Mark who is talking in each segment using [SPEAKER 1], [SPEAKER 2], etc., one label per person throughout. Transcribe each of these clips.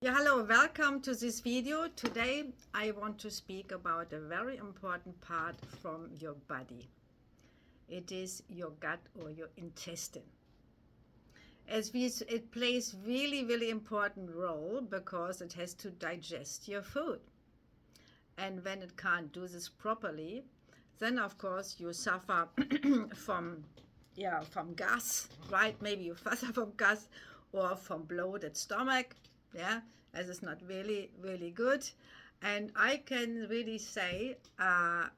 [SPEAKER 1] Yeah, hello, welcome to this video. Today I want to speak about a very important part from your body. It is your gut or your intestine. It plays really important role because it has to digest your food. And when it can't do this properly, then of course you suffer from gas, right? Maybe you suffer from gas or from bloated stomach, yeah, as it's not really good. And I can really say a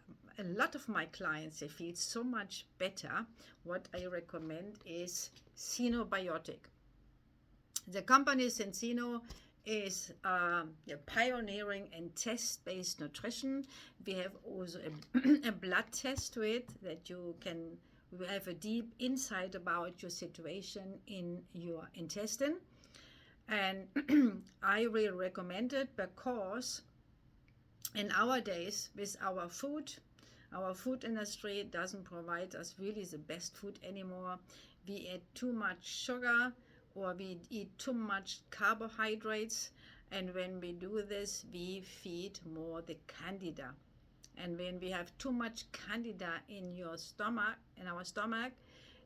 [SPEAKER 1] lot of my clients, they feel so much better. What I recommend is Zinzobiotic. The company Zinzino is pioneering in test-based nutrition. We have also a blood test to it that you can have a deep insight about your situation in your intestine. And I really recommend it because in our days with our food industry doesn't provide us really the best food anymore. We eat too much sugar or we eat too much carbohydrates, and when we do this we feed more the candida, and when we have too much candida in our stomach,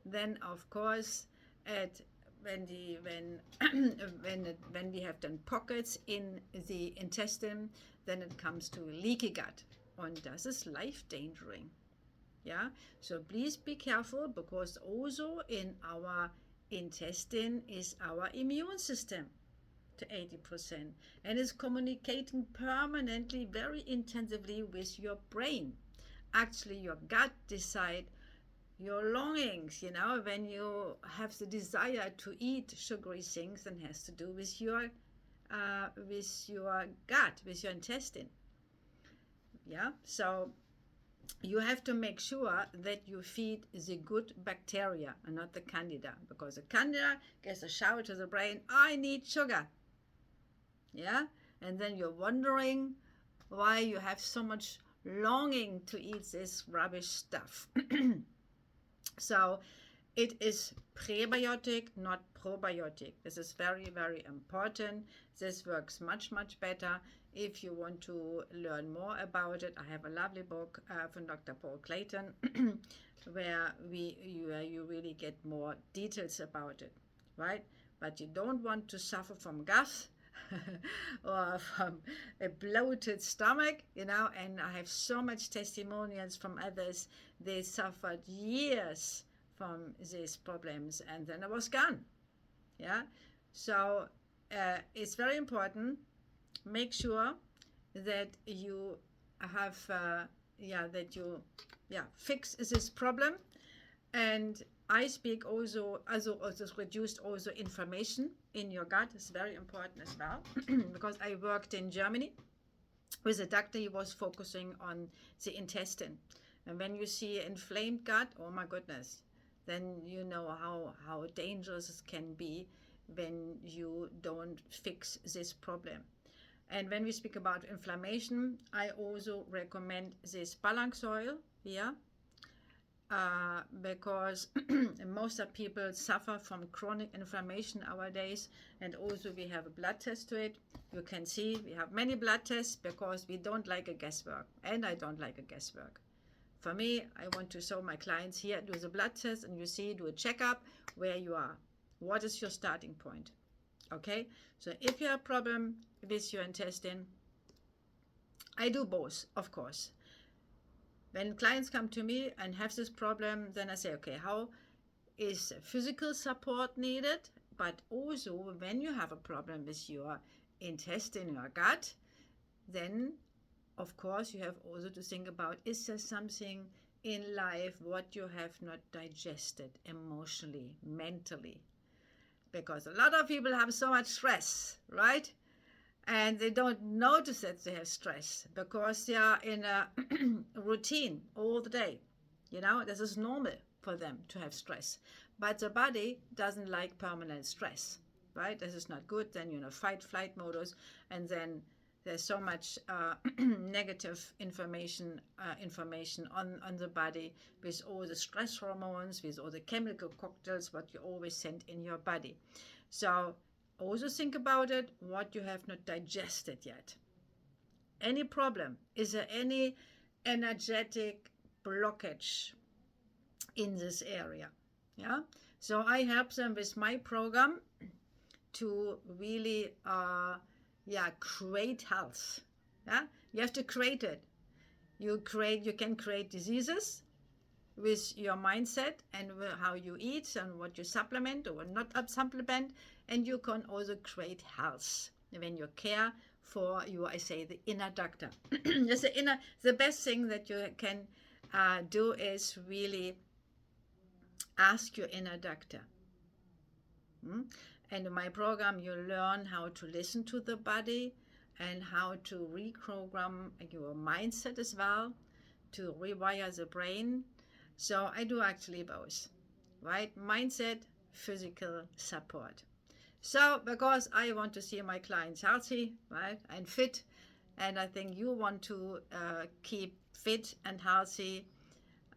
[SPEAKER 1] then of course it when we have done pockets in the intestine, then it comes to leaky gut, and this is life endangering. Yeah, so please be careful, because also in our intestine is our immune system to 80%, and is communicating permanently very intensively with your brain. Actually your gut decide your longings, when you have the desire to eat sugary things, and has to do with your gut, with your intestine. Yeah, so you have to make sure that you feed the good bacteria and not the candida, because the candida gets a shout to the brain, I need sugar. Yeah, and then you're wondering why you have so much longing to eat this rubbish stuff. So it is prebiotic, not probiotic. This is very important. This works much better. If you want to learn more about it, I have a lovely book from Dr. Paul Clayton where you really get more details about it, right? But you don't want to suffer from gas or from a bloated stomach, and I have so much testimonials from others. They suffered years from these problems, and then I was gone. Yeah, so it's very important. Make sure that you have fix this problem. And I speak also reduced also inflammation in your gut is very important as well. Because I worked in Germany with a doctor. He was focusing on the intestine, and when you see inflamed gut, oh my goodness, then you know how dangerous it can be when you don't fix this problem. And when we speak about inflammation, I also recommend this balance oil here, because most of people suffer from chronic inflammation nowadays. And also we have a blood test to it. You can see we have many blood tests because we don't like a guesswork, and I don't like a guesswork. For me, I want to show my clients here, do the blood test, and you see, do a checkup where you are. What is your starting point? Okay, so if you have a problem with your intestine, I do both, of course. When clients come to me and have this problem, then I say, okay, how is physical support needed? But also, when you have a problem with your intestine, your gut, then of course you have also to think about, is there something in life what you have not digested emotionally, mentally? Because a lot of people have so much stress, right? And they don't notice that they have stress because they are in a routine all the day. This is normal for them to have stress. But the body doesn't like permanent stress, right? This is not good. Then, fight, flight modus, and then there's so much negative information on the body, with all the stress hormones, with all the chemical cocktails what you always send in your body. So also think about it, what you have not digested yet. Any problem? Is there any energetic blockage in this area? Yeah. So I help them with my program to really, create health. Yeah. You have to create it. You can create diseases with your mindset and how you eat and what you supplement or not supplement, and you can also create health when you care for your, I say, the inner doctor. The best thing that you can do is really ask your inner doctor. And in my program, you learn how to listen to the body and how to reprogram your mindset as well, to rewire the brain. So I do actually both, right? Mindset, physical support. So because I want to see my clients healthy, right, and fit, and I think you want to keep fit and healthy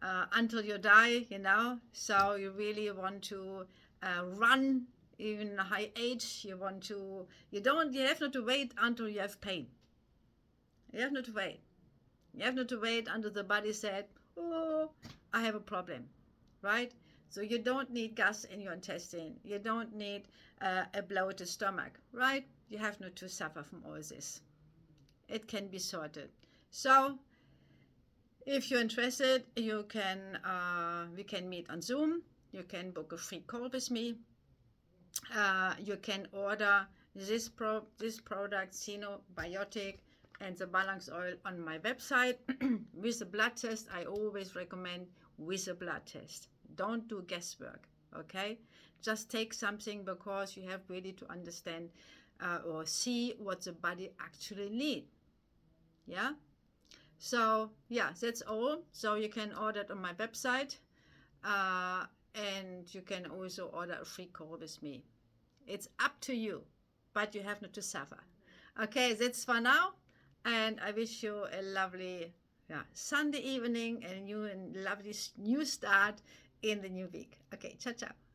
[SPEAKER 1] until you die, so you really want to run even a high age. You have not to wait until you have pain. You have not to wait. You have not to wait until the body said, oh, I have a problem, right? So you don't need gas in your intestine. You don't need a bloated stomach, right? You have not to suffer from all this. It can be sorted. So if you're interested, we can meet on Zoom. You can book a free call with me. You can order this product, Zinzobiotic, and the balance oil on my website. With a blood test, I always recommend with a blood test. Don't do guesswork, okay? Just take something because you have really to understand or see what the body actually needs. Yeah? So, yeah, that's all. So you can order it on my website. And you can also order a free call with me. It's up to you, but you have not to suffer. Okay, that's for now. And I wish you a lovely Sunday evening and a lovely new start in the new week. Okay, ciao, ciao.